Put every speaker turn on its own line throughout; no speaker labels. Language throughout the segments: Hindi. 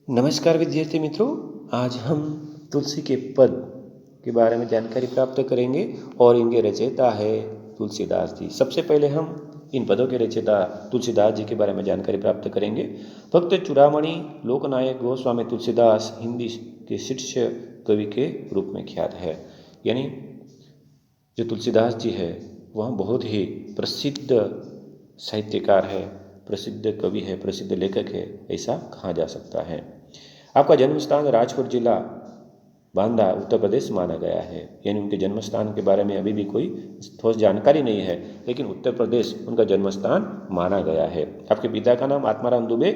नमस्कार विद्यार्थी मित्रों, आज हम तुलसी के पद के बारे में जानकारी प्राप्त करेंगे और इनके रचयिता है तुलसीदास जी। सबसे पहले हम इन पदों के रचयिता तुलसीदास जी के बारे में जानकारी प्राप्त करेंगे। भक्त चूड़ामणि लोकनायक गोस्वामी तुलसीदास हिंदी के शिष्य कवि के रूप में ख्यात है। यानी जो तुलसीदास जी है वह बहुत ही प्रसिद्ध साहित्यकार है, प्रसिद्ध कवि है, प्रसिद्ध लेखक है, ऐसा कहा जा सकता है। आपका जन्म स्थान राजकोट जिला बांदा उत्तर प्रदेश माना गया है। यानी उनके जन्म स्थान के बारे में अभी भी कोई ठोस जानकारी नहीं है, लेकिन उत्तर प्रदेश उनका जन्म स्थान माना गया है। आपके पिता का नाम आत्माराम दुबे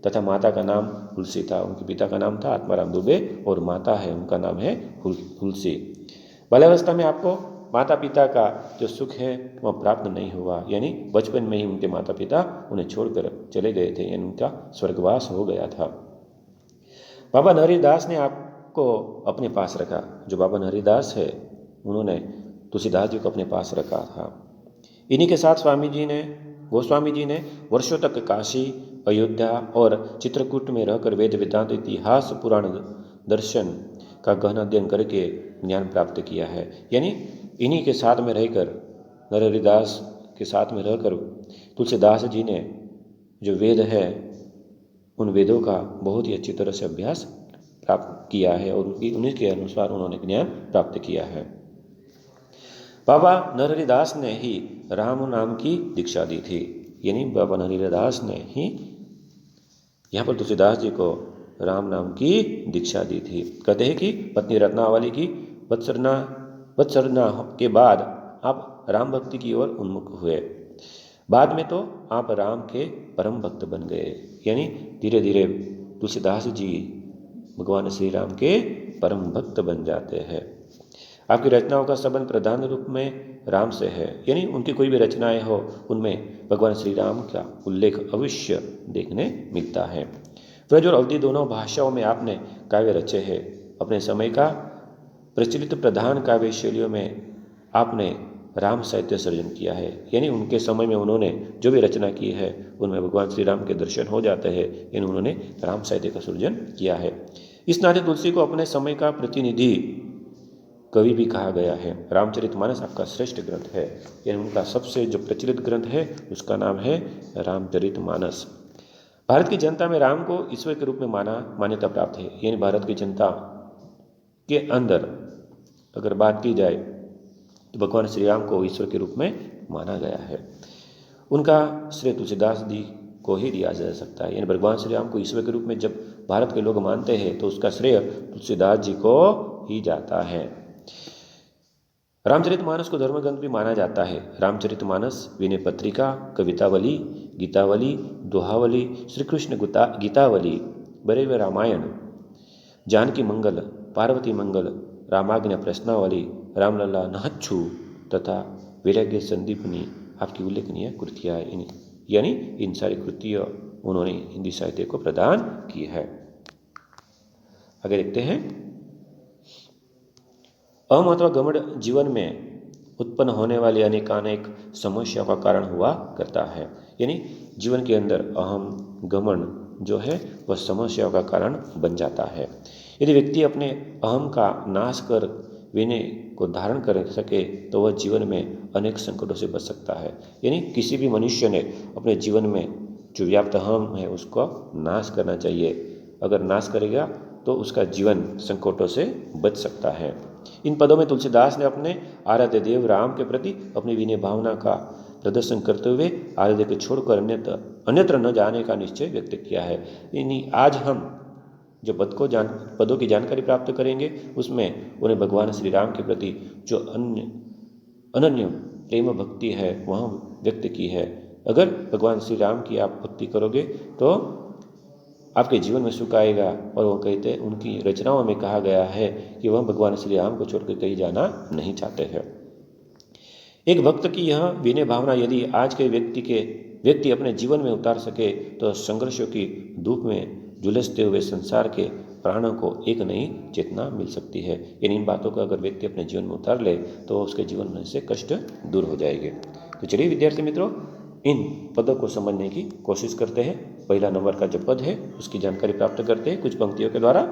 तथा माता का नाम हुलसी था। उनके पिता का नाम था आत्माराम दुबे और माता है उनका नाम है हुलसी। बाल्यावस्था में आपको माता पिता का जो सुख है वह प्राप्त नहीं हुआ। यानी बचपन में ही उनके माता पिता उन्हें छोड़कर चले गए थे, यानी उनका स्वर्गवास हो गया था। बाबा नरहरिदास ने आपको अपने पास रखा। जो बाबा नरहरिदास है उन्होंने तुलसीदास जी को अपने पास रखा था। इन्हीं के साथ गोस्वामी जी ने वर्षों तक काशी, अयोध्या और चित्रकूट में रहकर वेद वेदांत, इतिहास, पुराण, दर्शन का गहन अध्ययन करके ज्ञान प्राप्त किया है। यानी इन्हीं के साथ में रहकर, नरहरिदास के साथ में रहकर तुलसीदास जी ने जो वेद है उन वेदों का बहुत ही अच्छी तरह से अभ्यास प्राप्त किया है और उन्हीं के अनुसार उन्होंने ज्ञान प्राप्त किया है। बाबा नरहरिदास ने ही राम नाम की दीक्षा दी थी। यानी बाबा नरहरिदास ने ही यहाँ पर तुलसीदास जी को राम नाम की दीक्षा दी थी। कहते हैं कि पत्नी रत्नावली की वत्सरना के बाद आप राम भक्ति की ओर उन्मुख हुए। बाद में तो आप राम के परम भक्त बन गए। यानी धीरे धीरे तुलसीदास जी भगवान श्री राम के परम भक्त बन जाते हैं। आपकी रचनाओं का संबंध प्रधान रूप में राम से है। यानी उनकी कोई भी रचनाएं हो उनमें भगवान श्री राम का उल्लेख अवश्य देखने मिलता है। ब्रज और अवधी दोनों भाषाओं में आपने काव्य रचे हैं। अपने समय का प्रचलित प्रधान काव्य शैलियों में आपने राम साहित्य सर्जन किया है। यानी उनके समय में उन्होंने जो भी रचना की है उनमें भगवान श्री राम के दर्शन हो जाते हैं। यानी उन्होंने राम साहित्य का सृजन किया है। इस नाते तुलसी को अपने समय का प्रतिनिधि कवि भी कहा गया है। रामचरितमानस आपका श्रेष्ठ ग्रंथ है। यानी उनका सबसे जो प्रचलित ग्रंथ है उसका नाम है रामचरितमानस। भारत की जनता में राम को ईश्वर के रूप में मान्यता प्राप्त है। यानी भारत की जनता के अंदर अगर बात की जाए तो भगवान श्री राम को ईश्वर के रूप में माना गया है। उनका श्रेय तुलसीदास जी को ही दिया जा सकता है। यानी भगवान श्री राम को ईश्वर के रूप में जब भारत के लोग मानते हैं तो उसका श्रेय तुलसीदास जी को ही जाता है। रामचरितमानस को धर्मग्रंथ भी माना जाता है। रामचरितमानस, विनय पत्रिका, कवितावली, गीतावली, दोहावली, श्री कृष्ण गीतावली, बरेव रामायण, जानकी मंगल, पार्वती मंगल, रामाज्ञा प्रश्नावली, रामलला नहच्छु तथा वैराग्य संदीपनी आपकी उल्लेखनीय कृतियाँ। यानी इन सारी कृतियाँ उन्होंने हिंदी साहित्य को प्रदान की है। आगे देखते हैं। अहम अथवा घमंड जीवन में उत्पन्न होने वाली अनेकानेक समस्याओं का कारण हुआ करता है। यानी जीवन के अंदर अहम, घमंड जो है वह समस्याओं का कारण बन जाता है। यदि व्यक्ति अपने अहम का नाश कर विनय को धारण कर सके तो वह जीवन में अनेक संकटों से बच सकता है। यानी किसी भी मनुष्य ने अपने जीवन में जो व्याप्त अहम है उसको नाश करना चाहिए। अगर नाश करेगा तो उसका जीवन संकटों से बच सकता है। इन पदों में तुलसीदास ने अपने आराध्य देव राम के प्रति अपनी विनय भावना का प्रदर्शन करते हुए आराध्य को छोड़कर अन्यत्र न जाने का निश्चय व्यक्त किया है। यानी आज हम जो पदों की जानकारी प्राप्त करेंगे उसमें उन्हें भगवान श्री राम के प्रति जो अनन्य प्रेम भक्ति है वह व्यक्त की है। अगर भगवान श्री राम की आप भक्ति करोगे तो आपके जीवन में सुख आएगा। और वो कहते हैं, उनकी रचनाओं में कहा गया है कि वह भगवान श्री राम को छोड़कर कहीं जाना नहीं चाहते हैं। एक भक्त की यह विनय भावना यदि आज के व्यक्ति अपने जीवन में उतार सके तो संघर्षों की धूप में झुलसते हुए संसार के प्राणों को एक नई चेतना मिल सकती है। इन बातों को अगर व्यक्ति अपने जीवन में उतार ले तो उसके जीवन में से कष्ट दूर हो जाएंगे। तो चलिए विद्यार्थी मित्रों, इन पदों को समझने की कोशिश करते हैं। पहला नंबर का जो पद है उसकी जानकारी प्राप्त करते हैं कुछ पंक्तियों के द्वारा।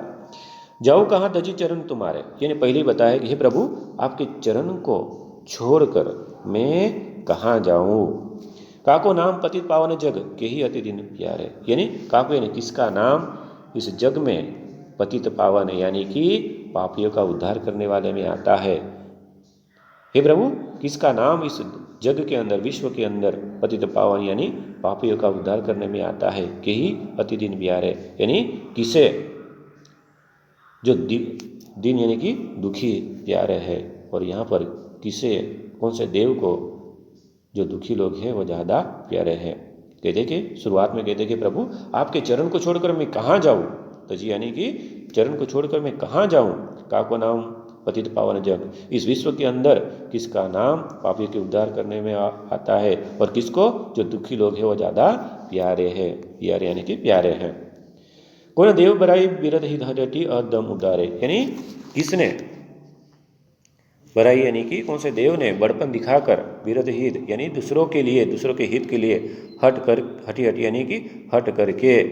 जाऊँ कहाँ तजी चरण तुम्हारे, यानी पहले ही बताया कि हे प्रभु आपके चरण को छोड़कर मैं कहाँ जाऊँ। काको नाम पतित पावन जग के ही अति दिन प्यारे, यानी काको यानी किसका नाम इस जग में पतित पावन यानी कि पापियों का उद्धार करने वाले में आता है। हे प्रभु किसका नाम इस जग के अंदर विश्व के अंदर पतित पावन यानी पापियों का उद्धार करने में आता है कि ही अति दिन प्यारे, यानी किसे जो दिन यानी कि दुखी प्यारे है। और यहाँ पर किसे कौन से देव को जो दुखी लोग हैं वो ज़्यादा प्यारे हैं। कहते कि शुरुआत में कहते कि प्रभु आपके चरण को छोड़कर मैं कहाँ जाऊँ, तो जी यानी कि चरण को छोड़कर मैं कहाँ जाऊँ। काको नाम पतित पावन जग, इस विश्व के अंदर किसका नाम पापी के उद्धार करने में आता है और किसको जो दुखी लोग हैं वो ज़्यादा प्यारे हैं। प्यारे यानी कि प्यारे हैं। कौन देव बराई बिरद ही धटी अदम उदारे, यानी किसने बराई यानी कि कौन से देव ने बड़पन दिखाकर विरध हित यानी दूसरों के लिए दूसरों के हित के लिए हटी यानी कि हट करके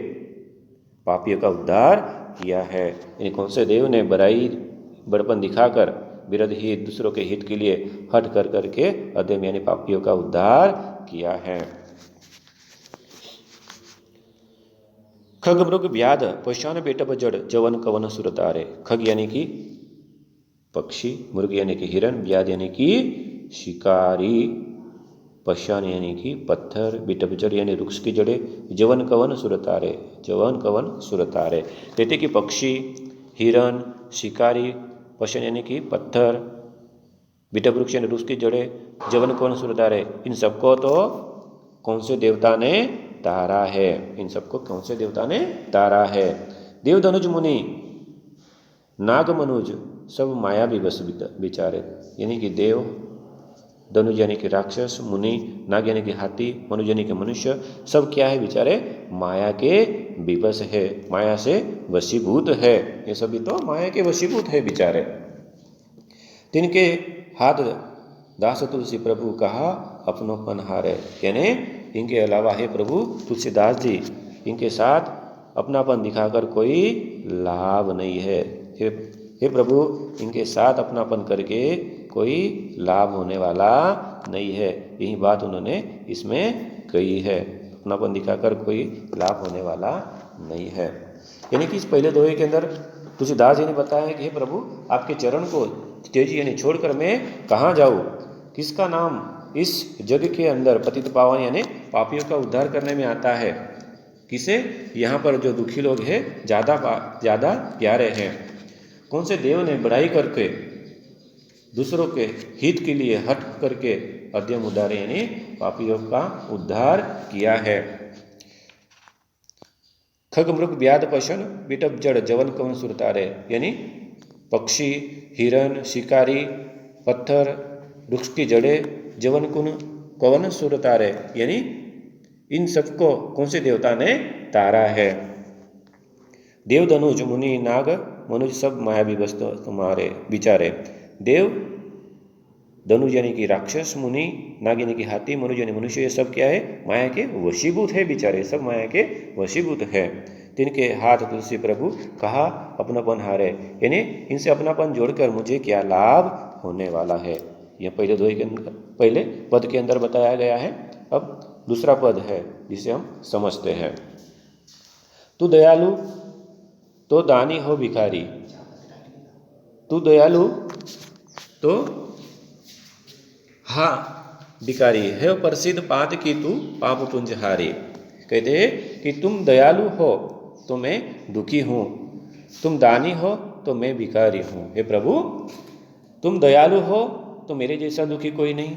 पापियों का उद्धार किया है। यानी कौन से देव ने बड़ाई बड़पन दिखाकर विरध हित दूसरों के हित के लिए हट कर करके अधम यानी पापियों का उद्धार किया है। खग मृग व्याध पशान बेटब जड़ जवन कवन सुरतारे, खग यानी कि पक्षी, मृग यानी कि हिरण, व्याध यानी कि शिकारी, पशान यानी कि पत्थर, बिटब जड़ यानी वृक्ष की जड़े, जवन कवन सुरतारे, जवन कवन सुरतारे। कहते कि पक्षी, हिरण, शिकारी, पशान यानी कि पत्थर, बिटब वृक्ष यानी वृक्ष की जड़े, जवन कवन सुरतारे, इन सबको तो कौन से देवता ने तारा है। इन सबको कौन से देवता ने तारा है। देव धनुज मुनि नाग मनुज सब माया भी बस विचारे, यानी कि देव, धनुज यानी कि राक्षस, मुनि, नाग यानी कि हाथी, मनुज यानी कि मनुष्य, सब क्या है बेचारे माया के विवश है, माया से वशीभूत है। ये सभी तो माया के वशीभूत है बेचारे। तिनके हाथ दास तुलसी प्रभु कहा अपनोपन हारे, यानी इनके अलावा हे प्रभु तुलसीदास जी इनके साथ अपनापन दिखाकर कोई लाभ नहीं है। हे प्रभु इनके साथ अपनापन करके कोई लाभ होने वाला नहीं है। यही बात उन्होंने इसमें कही है, अपनापन दिखाकर कोई लाभ होने वाला नहीं है। यानी कि इस पहले दोहे के अंदर तुलसीदास जी ने बताया है कि हे प्रभु आपके चरण को तेजी यानी छोड़कर मैं कहाँ जाऊँ। किसका नाम इस जग के अंदर पतित पावन यानी पापियों का उद्धार करने में आता है। किसे यहाँ पर जो दुखी लोग हैं ज़्यादा प्यारे हैं। कौन से देव ने बढ़ाई करके दूसरों के हित के लिए हट करके अध्यम उद्धार यानी पापियों का उद्धार किया है। खग मृग व्याध पशन बिटब जड़ जवन कवन सुरतारे, यानी पक्षी, हिरण, शिकारी, पत्थर, वृक्ष की जड़े, जवन कुन कवन सुरतारे, यानी इन सबको कौन से देवता ने तारा है। देव धनुज मुनि नाग मनुज सब माया विवश तुम्हारे विचारे। देव धनुज यानी कि राक्षस, मुनि नाग यानी कि हाथी, मनुज यानी मनुष्य, ये सब क्या है माया के वशीभूत है बेचारे, सब माया के वशीभूत है। तिनके हाथ तुलसी प्रभु कहा अपनापन हारे, यानी इनसे अपनापन जोड़कर मुझे क्या लाभ होने वाला है। यह पहले दोहे के अंदर पहले पद के अंदर बताया गया है। अब दूसरा पद है जिसे हम समझते हैं। तू दयालु तो दानी हो भिखारी, तू दयालु तो हाँ भिखारी है, प्रसिद्ध पात की तू पाप पुंजहारी। कहते हैं कि तुम दयालु हो तो मैं दुखी हूँ, तुम दानी हो तो मैं भिखारी हूँ। हे प्रभु तुम दयालु हो तो मेरे जैसा दुखी कोई नहीं,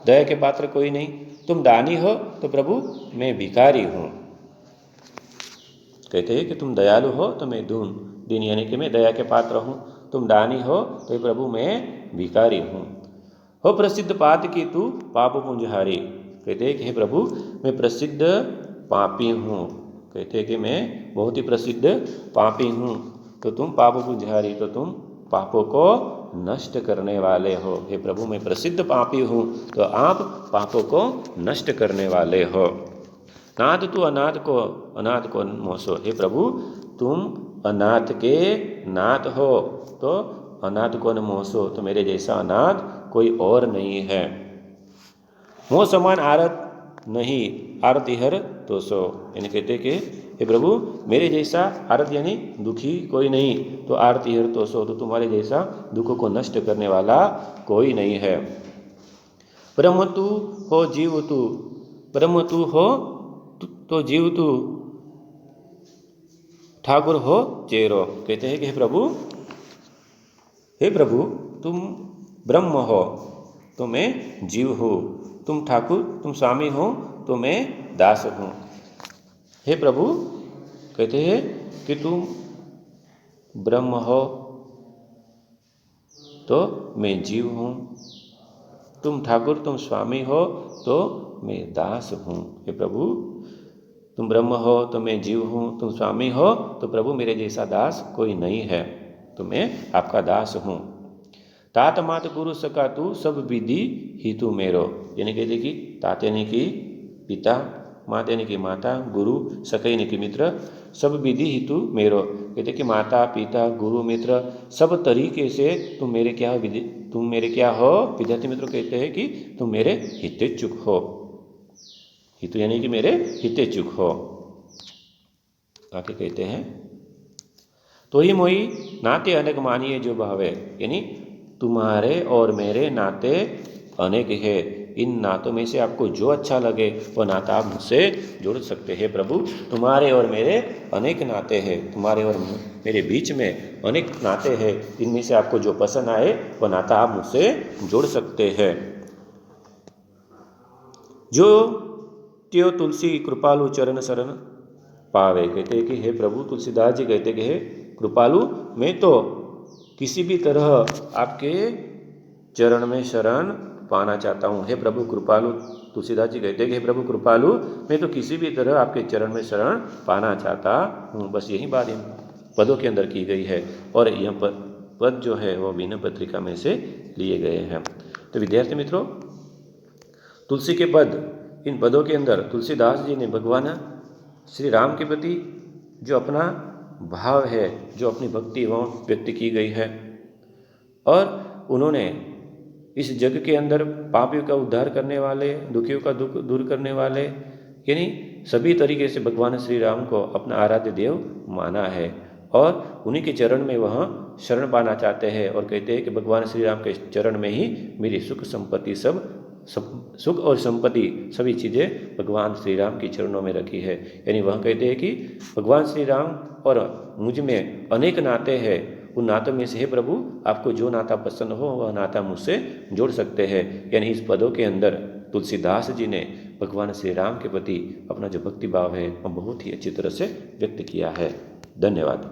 दया के पात्र कोई नहीं। तुम दानी हो तो प्रभु मैं भिखारी हूँ। कहते हैं कि तुम दयालु हो तो मैं दीन यानी कि मैं दया के पात्र हूँ, तुम दानी हो तो प्रभु मैं भिखारी हूँ। हो प्रसिद्ध पात की तू पाप पुंजहारी, कहते हैं कि हे प्रभु मैं प्रसिद्ध पापी हूँ, कहते हैं कि मैं बहुत ही प्रसिद्ध पापी हूँ। तो तुम पाप पुंजहारी, तो तुम पापों को नष्ट करने वाले हो। हे प्रभु मैं प्रसिद्ध पापी हूँ, तो आप पापों को नष्ट करने वाले हो। नाथ तू अनाथ को मोसो। हे प्रभु तुम अनाथ के नाथ हो, तो अनाथ को न मोसो, तो मेरे जैसा अनाथ कोई और नहीं है। मोह समान आरत नहीं, आरती हर तो सो। यानी कहते कि हे प्रभु मेरे जैसा आरत यानी दुखी कोई नहीं, तो आरती हर तो सो, तो तुम्हारे जैसा दुखों को नष्ट करने वाला कोई नहीं है। ब्रह्म तू हो जीव तू, ब्रह्म तू हो तो जीव तू, ठाकुर हो चेरो। कहते हैं कि हे प्रभु तुम ब्रह्म हो तो मैं जीव हूँ, तुम ठाकुर तुम स्वामी हो तो मैं दास हूँ। हे प्रभु कहते हैं कि तुम ब्रह्म हो तो मैं जीव हूँ, तुम ठाकुर तुम स्वामी हो तो मैं दास हूँ। हे प्रभु तुम ब्रह्म हो तो मैं जीव हूँ, तुम स्वामी हो तो प्रभु मेरे जैसा दास कोई नहीं है, तो मैं आपका दास हूँ। तात मात गुरु सका तू सब विधि ही तू मेरो। यानी कहते कि तात यानी कि पिता, माता यानी कि माता, गुरु सका यानी कि मित्र, सब विधि ही तू मेरो। कहते कि माता पिता गुरु मित्र सब तरीके से तुम मेरे क्या विधि, तुम मेरे क्या हो। विद्यार्थी मित्रों कहते हैं कि तुम मेरे हितेच्छुक हो। हितु यानी कि मेरे हितेच्छुक हो। आगे कहते हैं तो ही मोही नाते अनेक मानिए जो भावे। यानी तुम्हारे और मेरे नाते अनेक है, इन नातों में से आपको जो अच्छा लगे वो नाता आप मुझसे जोड़ सकते हैं। प्रभु तुम्हारे और मेरे अनेक नाते हैं, तुम्हारे और मेरे बीच में अनेक नाते हैं, इनमें से आपको जो पसंद आए वो नाता आप मुझसे जोड़ सकते हैं। जो त्यो तुलसी कृपालु चरण शरण पावे। कहते हैं कि हे प्रभु तुलसीदास जी कहते कि हे कृपालु मैं तो किसी भी तरह आपके चरण में शरण पाना चाहता हूँ। हे प्रभु कृपालु, तुलसीदास जी कहते हैं कि हे प्रभु कृपालु मैं तो किसी भी तरह आपके चरण में शरण पाना चाहता हूँ। बस यही बात इन पदों के अंदर की गई है और यह पद जो है वो भिन्न पत्रिका में से लिए गए हैं। तो विद्यार्थी मित्रों तुलसी के पद, इन पदों के अंदर तुलसीदास जी ने भगवान श्री राम के प्रति जो अपना भाव है, जो अपनी भक्ति वह व्यक्त की गई है और उन्होंने इस जग के अंदर पापियों का उद्धार करने वाले, दुखियों का दुख दूर करने वाले, यानी सभी तरीके से भगवान श्री राम को अपना आराध्य देव माना है और उन्हीं के चरण में वह शरण पाना चाहते हैं और कहते हैं कि भगवान श्री राम के चरण में ही मेरी सुख संपत्ति सब सुख और संपत्ति सभी चीज़ें भगवान श्री राम के चरणों में रखी है। यानी वह कहते हैं कि भगवान श्री राम और मुझ में अनेक नाते हैं, उन नातों में से हे प्रभु आपको जो नाता पसंद हो वह नाता मुझसे जोड़ सकते हैं। यानी इस पदों के अंदर तुलसीदास जी ने भगवान श्री राम के प्रति अपना जो भक्ति भाव है वह बहुत ही अच्छी तरह से व्यक्त किया है। धन्यवाद।